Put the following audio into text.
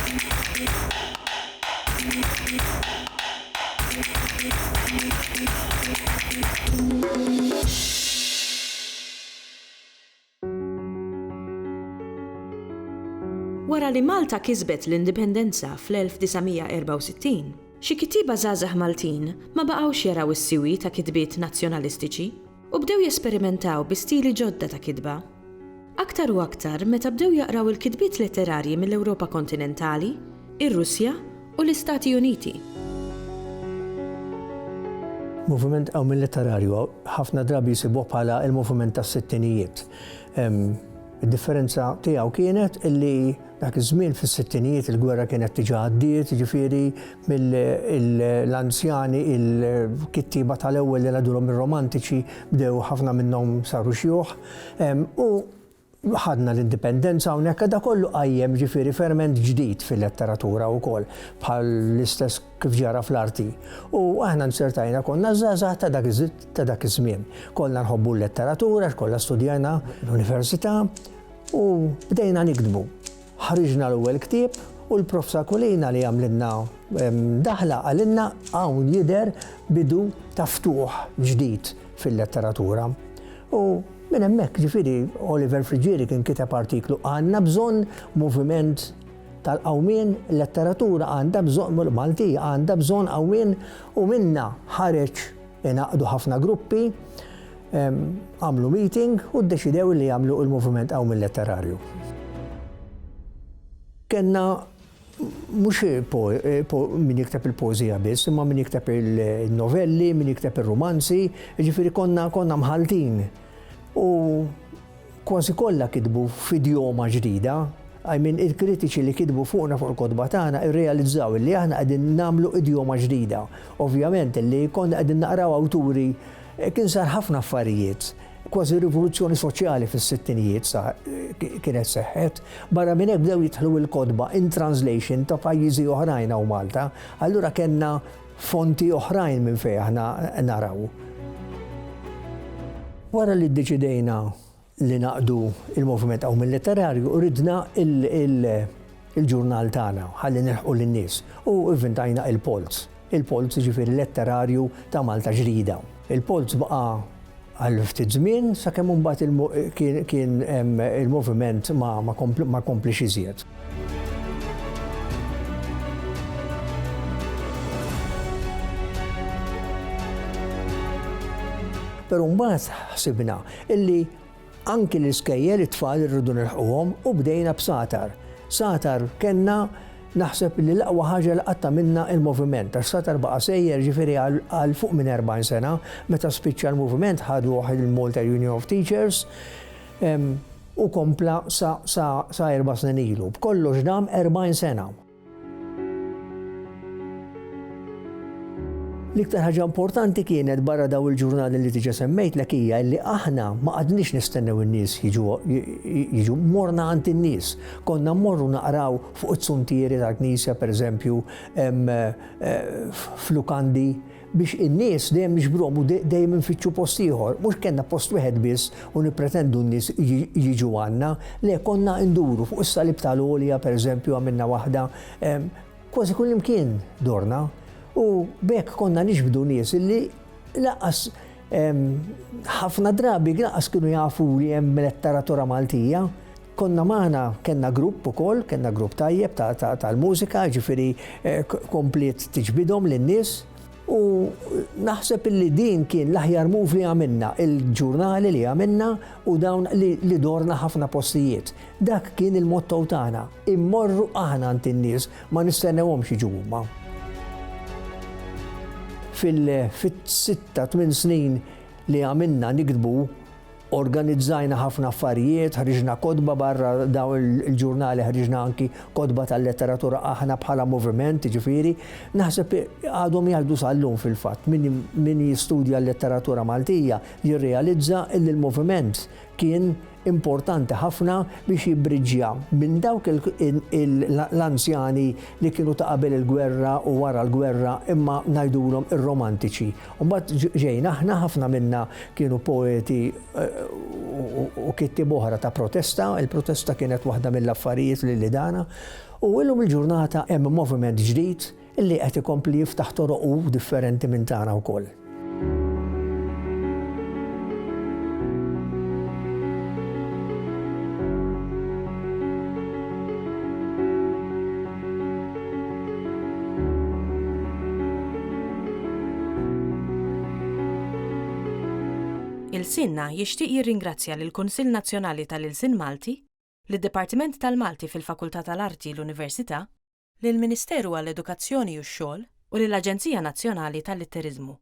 Wara li Malta kisbet l-indipendenza fl-1964, xi kittiba żgħażagħ Maltin ma baqgħux jaraw is-siwi ta' kitbiet nazzjonalistiċi u bdew jesperimentaw bi stili ġodda ta' kitba. Aktar u aktar meta bdew jaqraw il-kitbiet letterarji mill-Ewropa kontinentali, ir-Russja u l-Istati Uniti. Moviment letterarju ħafna drabi jisibuh bħala il-moviment tas-sittinijiet. Id-differenza tiegħu kienet illi dak iż-żmien fis-sittinijiet il-gwerra kienet tiġa għaddiet, ġifieri mill-anzjani il-kittiba tal-ewwel li għadulhom ir-romantiċi bdew ħafna minnhom saru xjuħ u ħadna l-indipendenza hawnhekk da kollu qajjem ġifieri ferment ġdid fil-letteratura wkoll bħal l-istess kif ġara fl-arti. U aħna nsertajna konna żgħażagħ ta' dak iż-żmien. Kollha nħobbu l-letteratura, kollha studjajna l-università u bdejna nikdbu. Ħriġna l-ewwel ktieb u l-prof Sakulina li għamlilna daħla għalilna hawn jidher bidu ta' ftuħ ġdid fil-letteratura. U minn hemmhekk ġifieri Oliver Frigieri kien kiteb artiklu għandna bżonn moviment tal-qawmien, letteratura għandha bżonn Maltija għandha bżonn qawmien u minna ħareġ ingħaqdu ħafna gruppi, għamlu meeting u ddeċidew li jagħmlu l-moviment qawmien letterarju. Kenna mhux min jikteb il-poeżija biss, imma min jikteb il-novelli, min jikteb ir-romanzi, ġifieri konna mħaltin. U kważi kollha kitbu f'idioma ġdida, il-kritiċi li kitbu fuqna fuq il-kodba tagħna irrealizzaw li aħna qegħdin nagħmlu idioma ġdida. Ovvjament li konna qegħdin naqraw awturi kien sar ħafna affarijiet. Kważi rivoluzzjoni soċjali fis-sittinijiet kienet seħħet, barra minn hekk bdew jidħlu l-kodba in translation ta' pajjiżi oħrajn hawn Malta, allura kellna fonti oħrajn minn fejn aħna naraw. Wara li ddeċidejna li naqdu il-moviment qawmien letterarju, ridna il-ġurnal tagħna ħalli nilħqu lin-nies u inventajna il-Polz. Il-Polz ġifieri letterarju ta' Malta ġdida. Il-Polz baqa' għal ftit żmien sakemm imbagħad kien il-moviment ma komplix iżjed. Però mbagħad ħsibna illi anki l-iskejjel it-tfal irridu nilħquhom u bdejna b'Satar. Satar kellna naħseb li l-aqwa ħaġa li qatta minna il-moviment. Għax Satar baqa' sejjer ġifieri għal fuq minn 40 sena, meta spiċċa l-moviment ħadu il-Malta Union of Teachers u kompla sa 4 snin ilu. B'kollox dam 40 sena. L-iktar ħaġa importanti kienet barra daw il-ġurnali li tiġa semmejt hija li aħna ma qadniex nistennew in-nies jiġu morna għand in-nies. Konna mmorru naqraw fuq it-suntieri tal-Knisja pereżempju f'lukandi biex in-nies dejjem nixbruhom u dejjem infittxu post ieħor. Mhux kellna post wieħed biss u nippretendu n-nies jiġu għandna, le konna nduru fuq is-salib tal-Għolja pereżempju għamilna waħda kważi kull imkien dorna. U bekk konna nixbdu nies illi laqas ħafna drabi laqas kienu jafu li hemm letteratura Maltija. Konna magħna kellna grupp ukoll, kellna grupp tajjeb tal-mużika, ġifieri komplet tiġbidhom lin-nies. U naħseb illi din kien l-aħjar move li għamilna, il-ġurnali li għamilna u dawn li dorna ħafna postijiet. Dak kien il-motto tagħna, immorru aħna għand in-nies ma nistennewhomx jiġu huma. Fil-6-8 snin li għamilna nikdbu, organizzajna ħafna affarijiet, ħriġna kodba barra daw il-ġurnali, ħriġna anki kodba tal-letteratura aħna bħala moviment, ġifieri, naħseb għadhom jgħidu sal-lum fil-fatt. Min jistudja l-letteratura Maltija jirrealizza li l-moviment kien importanti ħafna biex jibbriġġja minn dawk l-anzjani li kienu ta' qabel il-gwerra u wara l-gwerra imma ngħidulhom ir-romantiċi. U mbagħad ġejna aħna ħafna minna kienu poeti u kittib oħra ta' protesta. Il-protesta kienet waħda mill-affarijiet li dana. U illum il-ġurnata hemm moviment ġdid illi qed ikompli jiftaħ toroq differenti minn tagħna wkoll. Il-Sinna jixtieq jirringrazzja lill-Kunsill Nazzjonali tal-Ilsien Malti, lid-Dipartiment tal-Malti fil-Fakultà tal-Arti l-Università, lill-Ministeru għall-Edukazzjoni u x-Xogħol u lill-Aġenzija Nazzjonali tal-Litteriżmu.